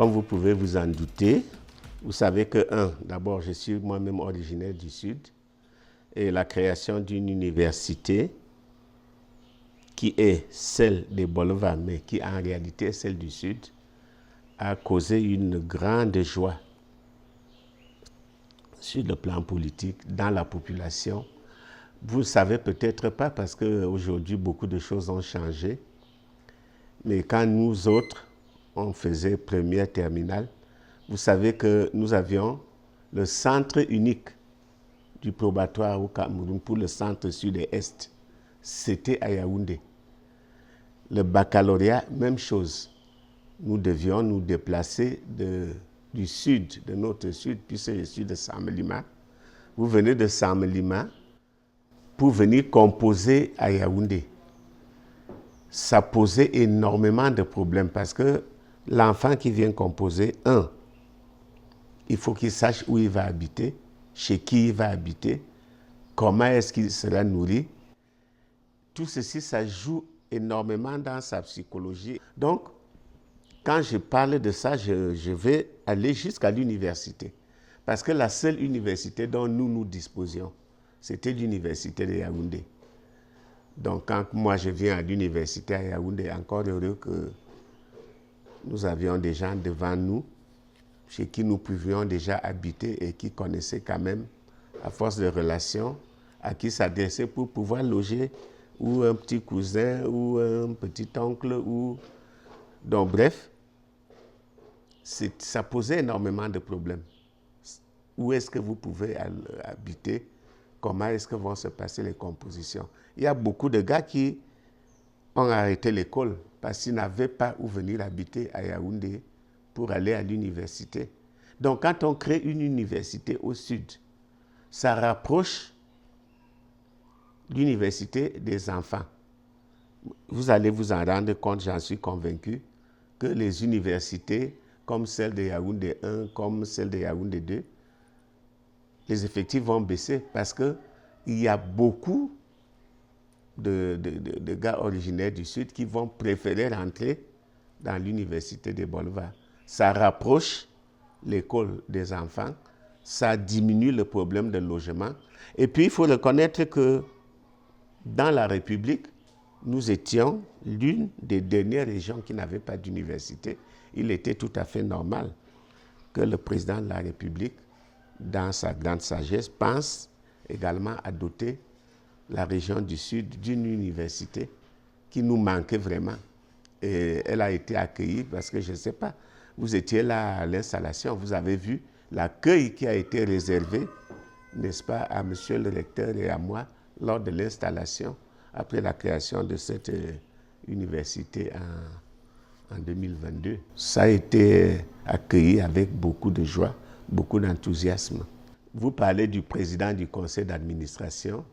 Comme vous pouvez vous en douter, vous savez que, d'abord, je suis moi-même originaire du Sud et la création d'une université qui est celle des Bolova, mais qui en réalité est celle du Sud, a causé une grande joie sur le plan politique, dans la population. Vous ne savez peut-être pas parce qu'aujourd'hui, beaucoup de choses ont changé. Mais quand nous autres, on faisait première terminale, vous savez que nous avions le centre unique du probatoire au Cameroun pour le centre sud et est. C'était à Yaoundé. Le baccalauréat, même chose. Nous devions nous déplacer du sud, de notre sud, puisque je suis de Samelima. Vous venez de Samelima pour venir composer à Yaoundé. Ça posait énormément de problèmes parce que l'enfant qui vient composer, il faut qu'il sache où il va habiter, chez qui il va habiter, comment est-ce qu'il sera nourri. Tout ceci, ça joue énormément dans sa psychologie. Donc, quand je parle de ça, je vais aller jusqu'à l'université. Parce que la seule université dont nous disposions, c'était l'université de Yaoundé. Donc, quand moi je viens à l'université à Yaoundé, encore heureux que nous avions des gens devant nous, chez qui nous pouvions déjà habiter et qui connaissaient quand même, à force de relations, à qui s'adresser pour pouvoir loger, ou un petit cousin, ou un petit oncle, ou... Donc, bref, ça posait énormément de problèmes. Où est-ce que vous pouvez habiter? Comment est-ce que vont se passer les compositions? Il y a beaucoup de gars qui ont arrêté l'école parce qu'ils n'avaient pas où venir habiter à Yaoundé pour aller à l'université. Donc, quand on crée une université au sud, ça rapproche l'université des enfants. Vous allez vous en rendre compte, j'en suis convaincu, que les universités, comme celle de Yaoundé 1, comme celle de Yaoundé 2, les effectifs vont baisser parce qu'il y a beaucoup de gars originaires du Sud qui vont préférer rentrer dans l'université de Bolova. Ça rapproche l'école des enfants, ça diminue le problème de logement. Et puis, il faut reconnaître que dans la République, nous étions l'une des dernières régions qui n'avait pas d'université. Il était tout à fait normal que le président de la République, dans sa grande sagesse, pense également à doter la région du Sud d'une université qui nous manquait vraiment. Et elle a été accueillie parce que, je ne sais pas, vous étiez là à l'installation, vous avez vu l'accueil qui a été réservé, n'est-ce pas, à monsieur le recteur et à moi lors de l'installation, après la création de cette université en 2022. Ça a été accueilli avec beaucoup de joie, beaucoup d'enthousiasme. Vous parlez du président du conseil d'administration,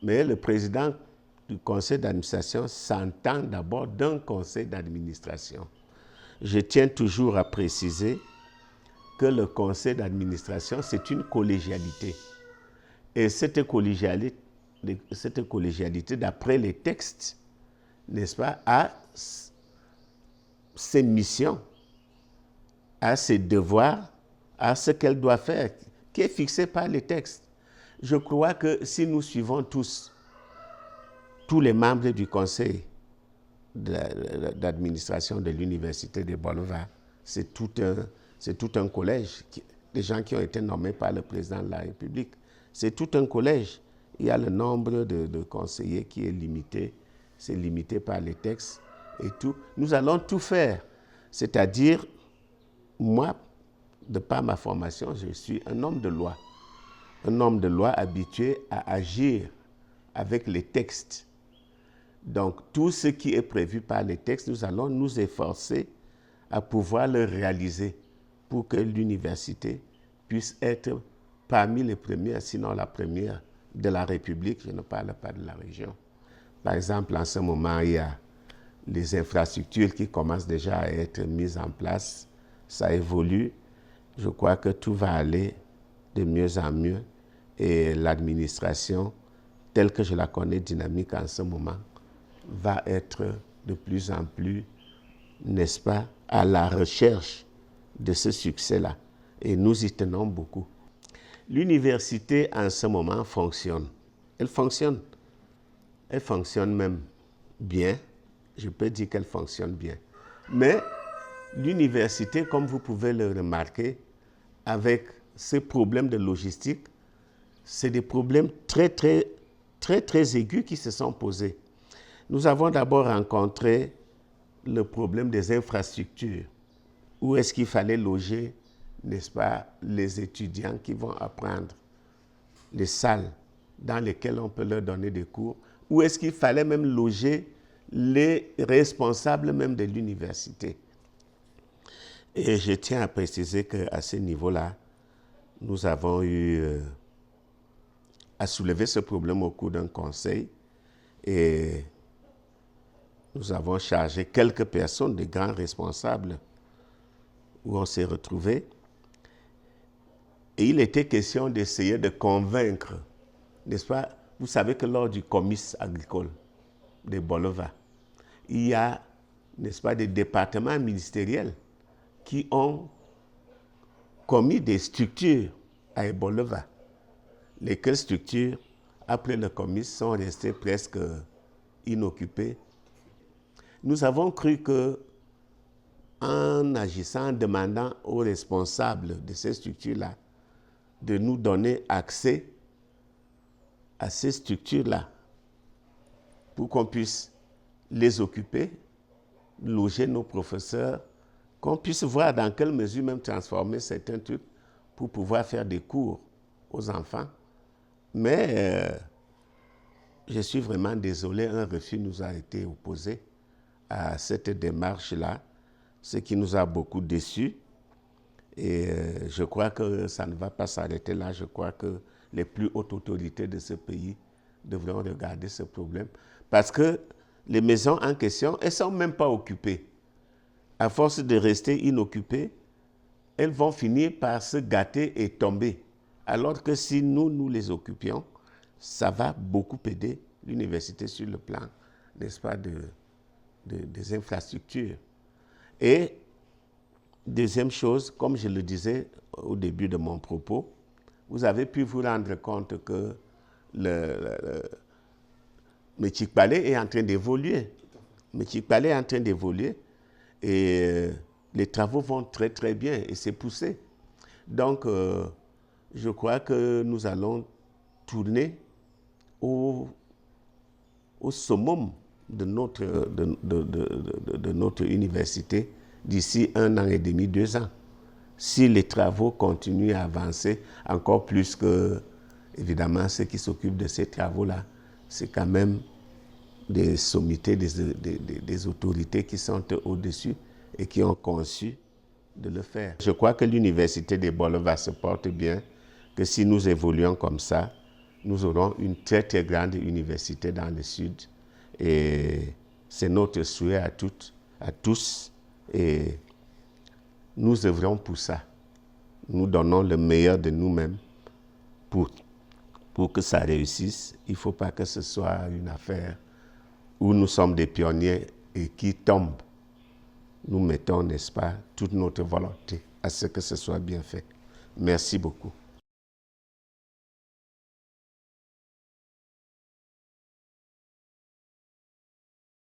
mais le président du conseil d'administration s'entend d'abord d'un conseil d'administration. Je tiens toujours à préciser que le conseil d'administration, c'est une collégialité. Et cette collégialité, d'après les textes, n'est-ce pas, a ses missions, a ses devoirs, a ce qu'elle doit faire, qui est fixé par les textes. Je crois que si nous suivons tous les membres du conseil d'administration de l'université de Bolova, c'est tout un collège, des gens qui ont été nommés par le président de la République. C'est tout un collège. Il y a le nombre de conseillers qui est limité, c'est limité par les textes et tout. Nous allons tout faire. C'est-à-dire, moi, de par ma formation, je suis un homme de loi. Un homme de loi habitué à agir avec les textes. Donc, tout ce qui est prévu par les textes, nous allons nous efforcer à pouvoir le réaliser pour que l'université puisse être parmi les premières, sinon la première de la République, je ne parle pas de la région. Par exemple, en ce moment, il y a les infrastructures qui commencent déjà à être mises en place. Ça évolue. Je crois que tout va aller de mieux en mieux et l'administration, telle que je la connais dynamique en ce moment, va être de plus en plus, n'est-ce pas, à la recherche de ce succès-là. Et nous y tenons beaucoup. L'université, en ce moment, fonctionne. Elle fonctionne. Elle fonctionne même bien. Je peux dire qu'elle fonctionne bien. Mais l'université, comme vous pouvez le remarquer, avec ces problèmes de logistique, c'est des problèmes très aigus qui se sont posés. Nous avons d'abord rencontré le problème des infrastructures. Où est-ce qu'il fallait loger, n'est-ce pas, les étudiants qui vont apprendre, les salles dans lesquelles on peut leur donner des cours, où est-ce qu'il fallait même loger les responsables même de l'université. Et je tiens à préciser qu'à ce niveau-là, nous avons eu à soulever ce problème au cours d'un conseil et nous avons chargé quelques personnes, des grands responsables, où on s'est retrouvés. Et il était question d'essayer de convaincre, n'est-ce pas? Vous savez que lors du comice agricole de Bolova, il y a, n'est-ce pas, des départements ministériels qui ont commis des structures à Bolova. Lesquelles structures, après le comice, sont restées presque inoccupées. Nous avons cru que, en agissant, en demandant aux responsables de ces structures-là de nous donner accès à ces structures-là pour qu'on puisse les occuper, loger nos professeurs, qu'on puisse voir dans quelle mesure même transformer certains trucs pour pouvoir faire des cours aux enfants. Mais je suis vraiment désolé, un refus nous a été opposé à cette démarche-là, ce qui nous a beaucoup déçus. Et je crois que ça ne va pas s'arrêter là. Je crois que les plus hautes autorités de ce pays devront regarder ce problème. Parce que les maisons en question, elles ne sont même pas occupées. À force de rester inoccupées, elles vont finir par se gâter et tomber. Alors que si nous les occupions, ça va beaucoup aider l'université sur le plan, n'est-ce pas, des infrastructures. Et deuxième chose, comme je le disais au début de mon propos, vous avez pu vous rendre compte que le Mechikpale est en train d'évoluer. Mechikpale est en train d'évoluer et les travaux vont très bien et c'est poussé. Donc, je crois que nous allons tourner au summum de notre université d'ici 1 an et demi, 2 ans. Si les travaux continuent à avancer encore plus que, évidemment, ceux qui s'occupent de ces travaux-là, c'est quand même des sommités, des autorités qui sont au-dessus et qui ont conçu de le faire. Je crois que l'université de Bolova se porte bien, que si nous évoluons comme ça, nous aurons une très grande université dans le sud. Et c'est notre souhait à toutes, à tous. Et nous œuvrons pour ça. Nous donnons le meilleur de nous-mêmes pour que ça réussisse. Il ne faut pas que ce soit une affaire où nous sommes des pionniers et qui tombe. Nous mettons, n'est-ce pas, toute notre volonté à ce que ce soit bien fait. Merci beaucoup.